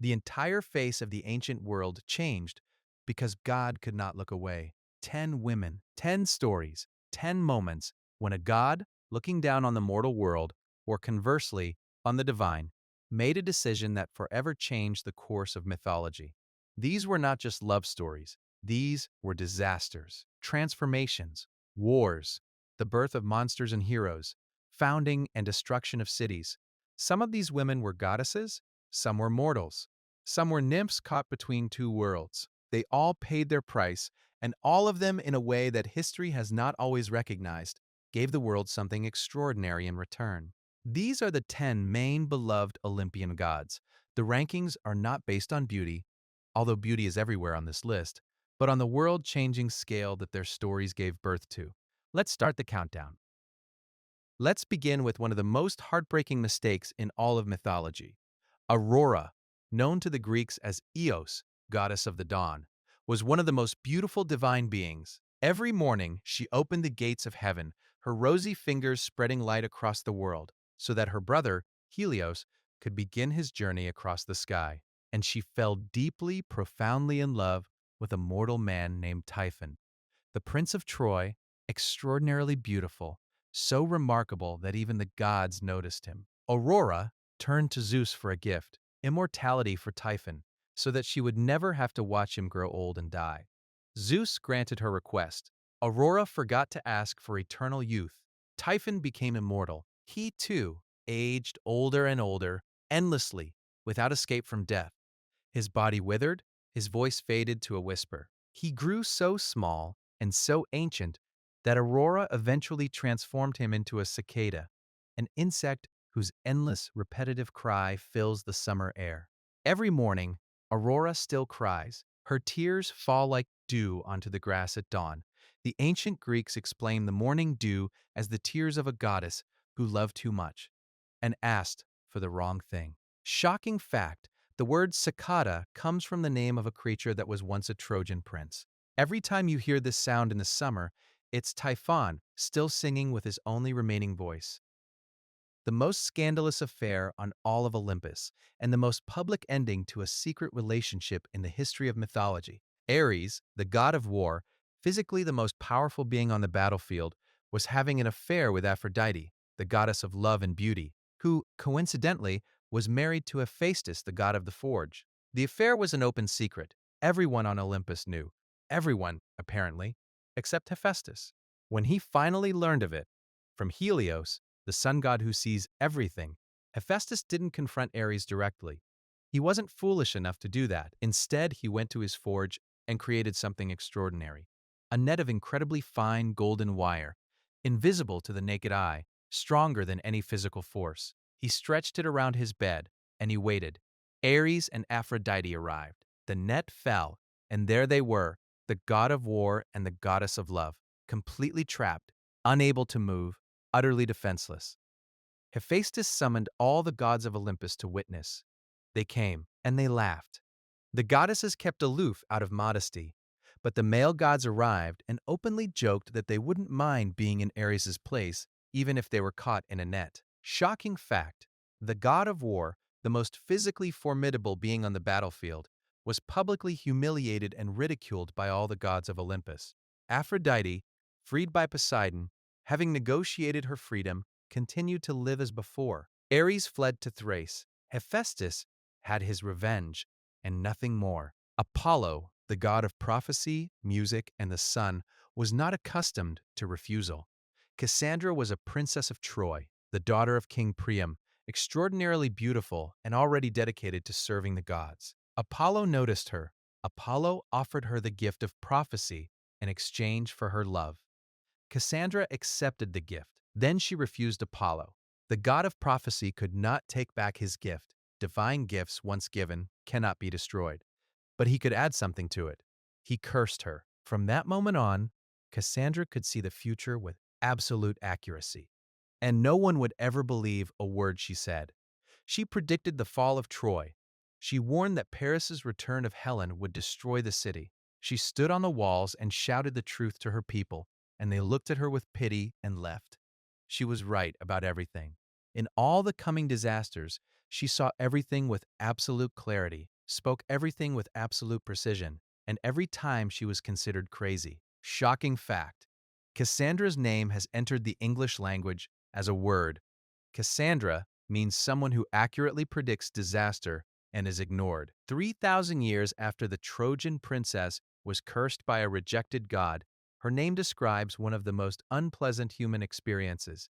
The entire face of the ancient world changed because God could not look away. 10 women, 10 stories, 10 moments when a God, looking down on the mortal world, or conversely, on the divine, made a decision that forever changed the course of mythology. These were not just love stories, these were disasters, transformations, wars, the birth of monsters and heroes, founding and destruction of cities. Some of these women were goddesses, some were mortals, some were nymphs caught between two worlds. They all paid their price, and all of them, in a way that history has not always recognized, gave the world something extraordinary in return. These are the 10 main beloved Olympian gods. The rankings are not based on beauty, although beauty is everywhere on this list, but on the world-changing scale that their stories gave birth to. Let's start the countdown. Let's begin with one of the most heartbreaking mistakes in all of mythology. Aurora, known to the Greeks as Eos, goddess of the dawn, was one of the most beautiful divine beings. Every morning, she opened the gates of heaven, her rosy fingers spreading light across the world, so that her brother, Helios, could begin his journey across the sky. And she fell deeply, profoundly in love with a mortal man named Typhon, the prince of Troy, extraordinarily beautiful, so remarkable that even the gods noticed him. Aurora turned to Zeus for a gift, immortality for Typhon, so that she would never have to watch him grow old and die. Zeus granted her request. Aurora forgot to ask for eternal youth. Typhon became immortal. He, too, aged older and older, endlessly, without escape from death. His body withered, his voice faded to a whisper. He grew so small and so ancient that Aurora eventually transformed him into a cicada, an insect whose endless, repetitive cry fills the summer air. Every morning, Aurora still cries. Her tears fall like dew onto the grass at dawn. The ancient Greeks explained the morning dew as the tears of a goddess who loved too much and asked for the wrong thing. Shocking fact, the word cicada comes from the name of a creature that was once a Trojan prince. Every time you hear this sound in the summer, it's Typhon still singing with his only remaining voice. The most scandalous affair on all of Olympus, and the most public ending to a secret relationship in the history of mythology. Ares, the god of war, physically the most powerful being on the battlefield, was having an affair with Aphrodite, the goddess of love and beauty, who, coincidentally, was married to Hephaestus, the god of the forge. The affair was an open secret. Everyone on Olympus knew. Everyone, apparently, except Hephaestus. When he finally learned of it, from Helios, the sun god who sees everything, Hephaestus didn't confront Ares directly. He wasn't foolish enough to do that. Instead, he went to his forge and created something extraordinary. A net of incredibly fine golden wire, invisible to the naked eye, stronger than any physical force. He stretched it around his bed, and he waited. Ares and Aphrodite arrived. The net fell, and there they were, the god of war and the goddess of love, completely trapped, unable to move, utterly defenseless. Hephaestus summoned all the gods of Olympus to witness. They came, and they laughed. The goddesses kept aloof out of modesty, but the male gods arrived and openly joked that they wouldn't mind being in Ares's place, even if they were caught in a net. Shocking fact, the god of war, the most physically formidable being on the battlefield, was publicly humiliated and ridiculed by all the gods of Olympus. Aphrodite, freed by Poseidon, having negotiated her freedom, continued to live as before. Ares fled to Thrace. Hephaestus had his revenge, and nothing more. Apollo, the god of prophecy, music, and the sun, was not accustomed to refusal. Cassandra was a princess of Troy, the daughter of King Priam, extraordinarily beautiful and already dedicated to serving the gods. Apollo noticed her. Apollo offered her the gift of prophecy in exchange for her love. Cassandra accepted the gift. Then she refused Apollo. The god of prophecy could not take back his gift. Divine gifts, once given, cannot be destroyed. But he could add something to it. He cursed her. From that moment on, Cassandra could see the future with absolute accuracy. And no one would ever believe a word she said. She predicted the fall of Troy. She warned that Paris's return of Helen would destroy the city. She stood on the walls and shouted the truth to her people, and they looked at her with pity and left. She was right about everything. In all the coming disasters, She saw everything with absolute clarity, spoke everything with absolute precision, and every time she was considered crazy. Shocking fact. Cassandra's name has entered the English language as a word. Cassandra means someone who accurately predicts disaster and is ignored. 3,000 years after the Trojan princess was cursed by a rejected god, her name describes one of the most unpleasant human experiences.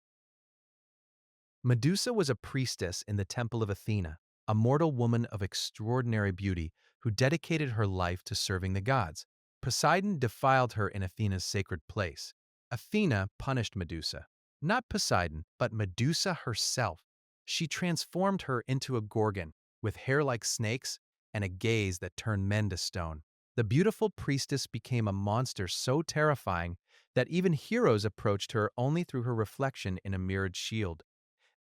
Medusa was a priestess in the temple of Athena, a mortal woman of extraordinary beauty who dedicated her life to serving the gods. Poseidon defiled her in Athena's sacred place. Athena punished Medusa. Not Poseidon, but Medusa herself. She transformed her into a gorgon, with hair like snakes and a gaze that turned men to stone. The beautiful priestess became a monster so terrifying that even heroes approached her only through her reflection in a mirrored shield.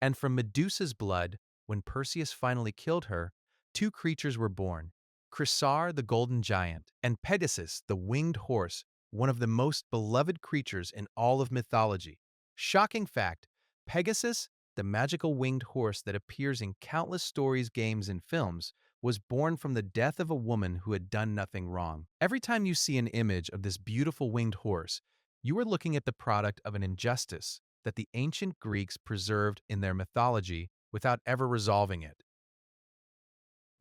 And from Medusa's blood, when Perseus finally killed her, two creatures were born: Chrysaor, the golden giant, and Pegasus, the winged horse, one of the most beloved creatures in all of mythology. Shocking fact, Pegasus, the magical winged horse that appears in countless stories, games, and films, was born from the death of a woman who had done nothing wrong. Every time you see an image of this beautiful winged horse, you are looking at the product of an injustice that the ancient Greeks preserved in their mythology without ever resolving it.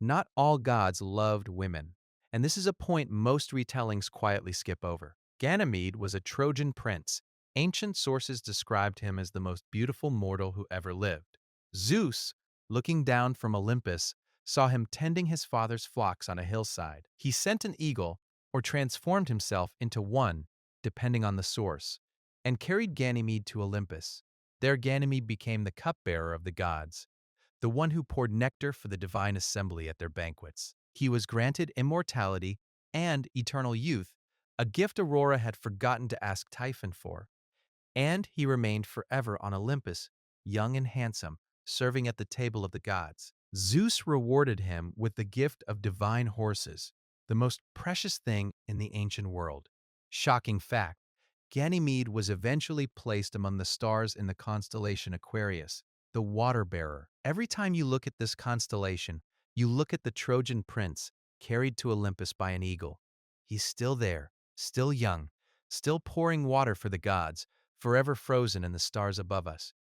Not all gods loved women, and this is a point most retellings quietly skip over. Ganymede was a Trojan prince. Ancient sources described him as the most beautiful mortal who ever lived. Zeus, looking down from Olympus, saw him tending his father's flocks on a hillside. He sent an eagle, or transformed himself into one, depending on the source, and carried Ganymede to Olympus. There Ganymede became the cupbearer of the gods, the one who poured nectar for the divine assembly at their banquets. He was granted immortality and eternal youth, a gift Aurora had forgotten to ask Typhon for, and he remained forever on Olympus, young and handsome, serving at the table of the gods. Zeus rewarded him with the gift of divine horses, the most precious thing in the ancient world. Shocking fact, Ganymede was eventually placed among the stars in the constellation Aquarius, the water bearer. Every time you look at this constellation, you look at the Trojan prince carried to Olympus by an eagle. He's still there, still young, still pouring water for the gods, forever frozen in the stars above us.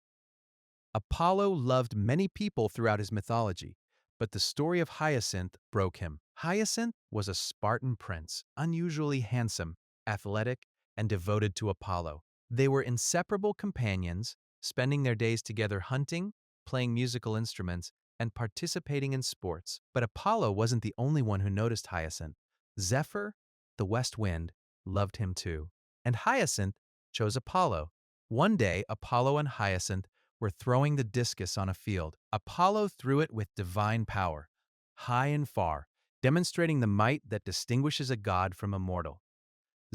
Apollo loved many people throughout his mythology, but the story of Hyacinth broke him. Hyacinth was a Spartan prince, unusually handsome, athletic, and devoted to Apollo. They were inseparable companions, spending their days together hunting, playing musical instruments, and participating in sports. But Apollo wasn't the only one who noticed Hyacinth. Zephyr, the west wind, loved him too. And Hyacinth chose Apollo. One day, Apollo and Hyacinth were throwing the discus on a field. Apollo threw it with divine power, high and far, demonstrating the might that distinguishes a god from a mortal.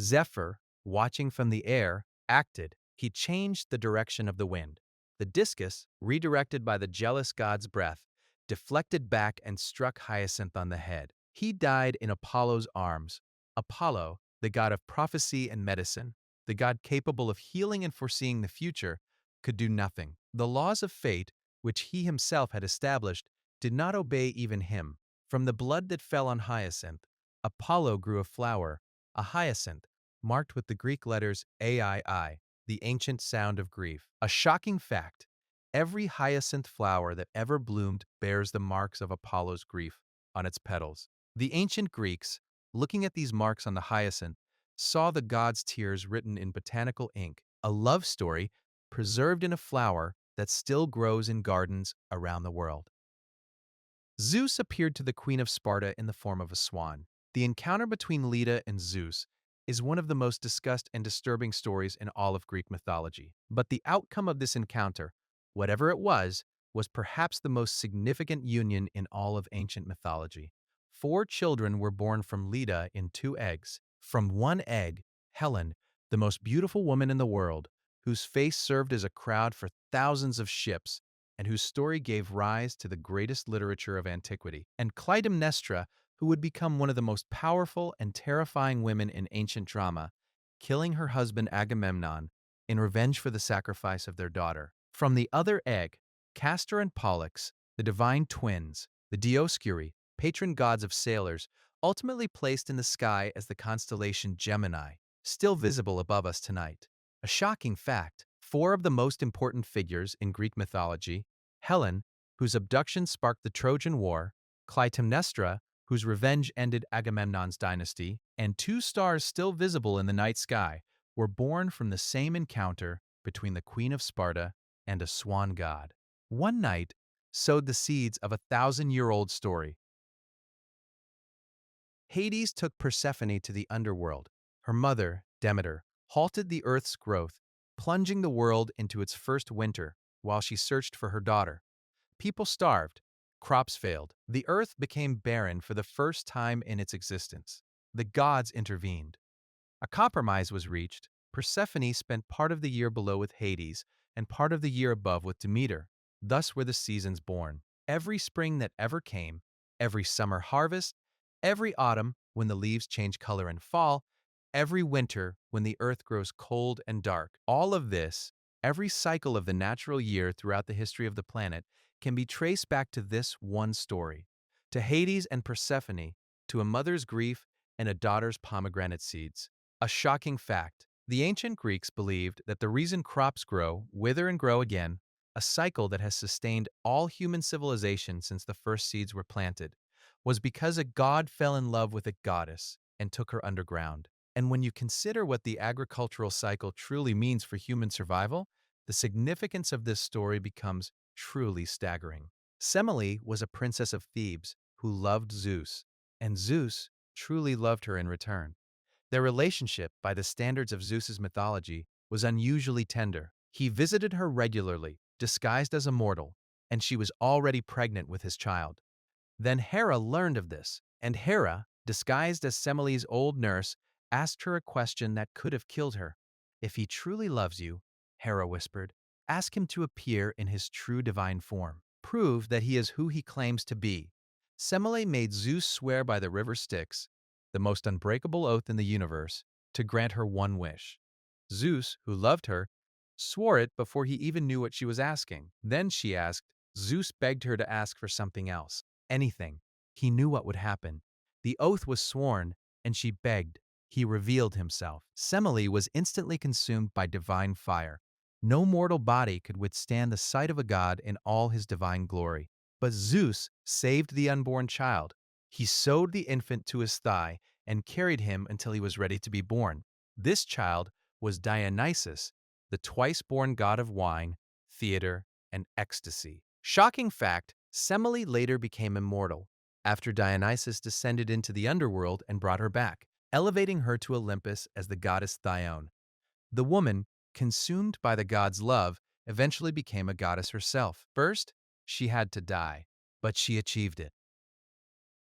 Zephyr, watching from the air, acted. He changed the direction of the wind. The discus, redirected by the jealous god's breath, deflected back and struck Hyacinth on the head. He died in Apollo's arms. Apollo, the god of prophecy and medicine, the god capable of healing and foreseeing the future, could do nothing. The laws of fate, which he himself had established, did not obey even him. From the blood that fell on Hyacinth, Apollo grew a flower, a hyacinth, marked with the Greek letters AII, the ancient sound of grief. A shocking fact: every hyacinth flower that ever bloomed bears the marks of Apollo's grief on its petals. The ancient Greeks, looking at these marks on the hyacinth, saw the god's tears written in botanical ink, a love story preserved in a flower that still grows in gardens around the world. Zeus appeared to the queen of Sparta in the form of a swan. The encounter between Leda and Zeus is one of the most discussed and disturbing stories in all of Greek mythology. But the outcome of this encounter, whatever it was perhaps the most significant union in all of ancient mythology. 4 children were born from Leda in 2 eggs. From one egg, Helen, the most beautiful woman in the world, whose face served as a crowd for thousands of ships, and whose story gave rise to the greatest literature of antiquity, and Clytemnestra, who would become one of the most powerful and terrifying women in ancient drama, killing her husband Agamemnon in revenge for the sacrifice of their daughter. From the other egg, Castor and Pollux, The divine twins, the Dioscuri, patron gods of sailors, ultimately placed in the sky as the constellation Gemini, still visible above us tonight. A shocking fact, four of the most important figures in Greek mythology, Helen, whose abduction sparked the Trojan War, Clytemnestra, whose revenge ended Agamemnon's dynasty, and two stars still visible in the night sky, were born from the same encounter between the Queen of Sparta and a swan god. One night sowed the seeds of a thousand-year-old story. Hades took Persephone to the underworld. Her mother, Demeter, halted the earth's growth, plunging the world into its first winter while she searched for her daughter. People starved, crops failed, the earth became barren for the first time in its existence. The gods intervened. A compromise was reached. Persephone spent part of the year below with Hades and part of the year above with Demeter. Thus were the seasons born. Every spring that ever came, every summer harvest, every autumn when the leaves change color and fall, every winter when the earth grows cold and dark. All of this, every cycle of the natural year throughout the history of the planet, can be traced back to this one story, to Hades and Persephone, to a mother's grief and a daughter's pomegranate seeds. A shocking fact. The ancient Greeks believed that the reason crops grow, wither, and grow again, a cycle that has sustained all human civilization since the first seeds were planted, was because a god fell in love with a goddess and took her underground. And when you consider what the agricultural cycle truly means for human survival, the significance of this story becomes truly staggering. Semele was a princess of Thebes who loved Zeus, and Zeus truly loved her in return. Their relationship, by the standards of Zeus's mythology, was unusually tender. He visited her regularly, disguised as a mortal, and she was already pregnant with his child. Then Hera learned of this, and Hera, disguised as Semele's old nurse, asked her a question that could have killed her. "If he truly loves you," Hera whispered, "ask him to appear in his true divine form. Prove that he is who he claims to be." Semele made Zeus swear by the river Styx, the most unbreakable oath in the universe, to grant her one wish. Zeus, who loved her, swore it before he even knew what she was asking. Then she asked. Zeus begged her to ask for something else. Anything. He knew what would happen. The oath was sworn, and she begged. He revealed himself. Semele was instantly consumed by divine fire. No mortal body could withstand the sight of a god in all his divine glory. But Zeus saved the unborn child. He sewed the infant to his thigh and carried him until he was ready to be born. This child was Dionysus, the twice-born god of wine, theater, and ecstasy. Shocking fact, Semele later became immortal after Dionysus descended into the underworld and brought her back, elevating her to Olympus as the goddess Thyone. The woman, consumed by the god's love, eventually became a goddess herself. First, she had to die, but she achieved it.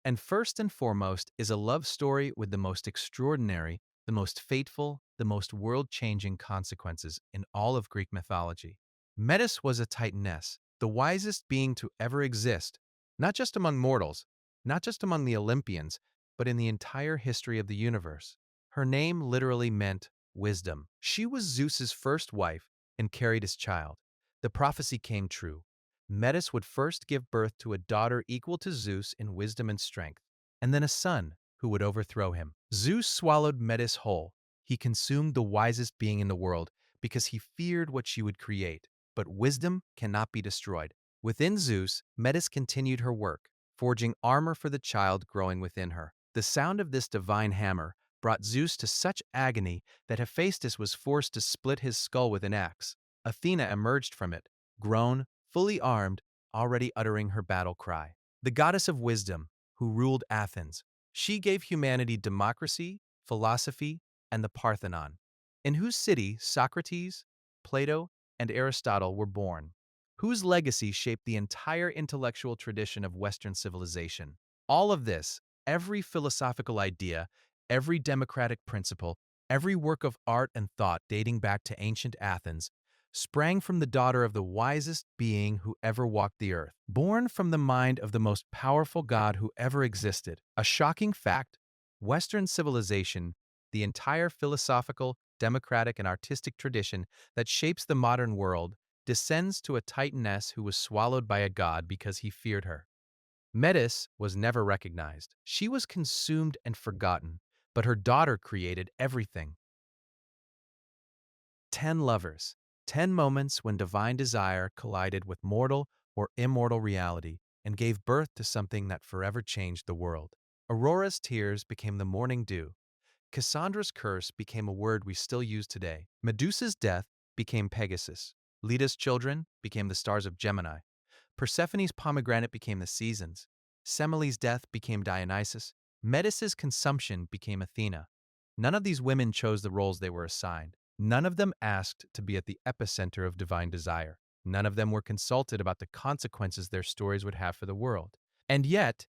And first and foremost is a love story with the most extraordinary, the most fateful, the most world-changing consequences in all of Greek mythology. Metis was a titaness, the wisest being to ever exist, not just among mortals, not just among the Olympians, but in the entire history of the universe. Her name literally meant wisdom. She was Zeus's first wife and carried his child. The prophecy came true. Metis would first give birth to a daughter equal to Zeus in wisdom and strength, and then a son who would overthrow him. Zeus swallowed Metis whole. He consumed the wisest being in the world because he feared what she would create. But wisdom cannot be destroyed. Within Zeus, Metis continued her work, forging armor for the child growing within her. The sound of this divine hammer brought Zeus to such agony that Hephaestus was forced to split his skull with an axe. Athena emerged from it, grown, fully armed, already uttering her battle cry. The goddess of wisdom, who ruled Athens, she gave humanity democracy, philosophy, and the Parthenon, in whose city Socrates, Plato, and Aristotle were born, whose legacy shaped the entire intellectual tradition of Western civilization. All of this, every philosophical idea, every democratic principle, every work of art and thought dating back to ancient Athens, sprang from the daughter of the wisest being who ever walked the earth, born from the mind of the most powerful god who ever existed. A shocking fact, Western civilization, the entire philosophical, democratic, and artistic tradition that shapes the modern world, descends to a titaness who was swallowed by a god because he feared her. Metis was never recognized. She was consumed and forgotten, but her daughter created everything. 10 lovers, 10 moments when divine desire collided with mortal or immortal reality and gave birth to something that forever changed the world. Aurora's tears became the morning dew. Cassandra's curse became a word we still use today. Medusa's death became Pegasus. Leda's children became the stars of Gemini. Persephone's pomegranate became the seasons. Semele's death became Dionysus. Metis's consumption became Athena. None of these women chose the roles they were assigned. None of them asked to be at the epicenter of divine desire. None of them were consulted about the consequences their stories would have for the world. And yet,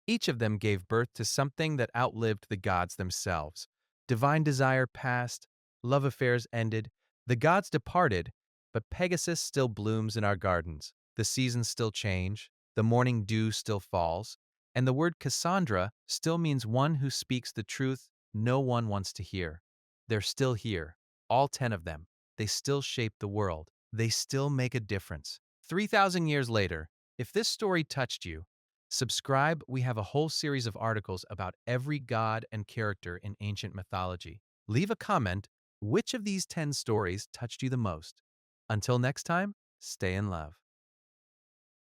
each of them gave birth to something that outlived the gods themselves. Divine desire passed, love affairs ended, the gods departed, but Pegasus still blooms in our gardens. The seasons still change, the morning dew still falls, and the word Cassandra still means one who speaks the truth no one wants to hear. They're still here, all 10 of them. They still shape the world. They still make a difference. 3,000 years later, if this story touched you, subscribe. We have a whole series of articles about every god and character in ancient mythology. Leave a comment. Which of these 10 stories touched you the most? Until next time, stay in love.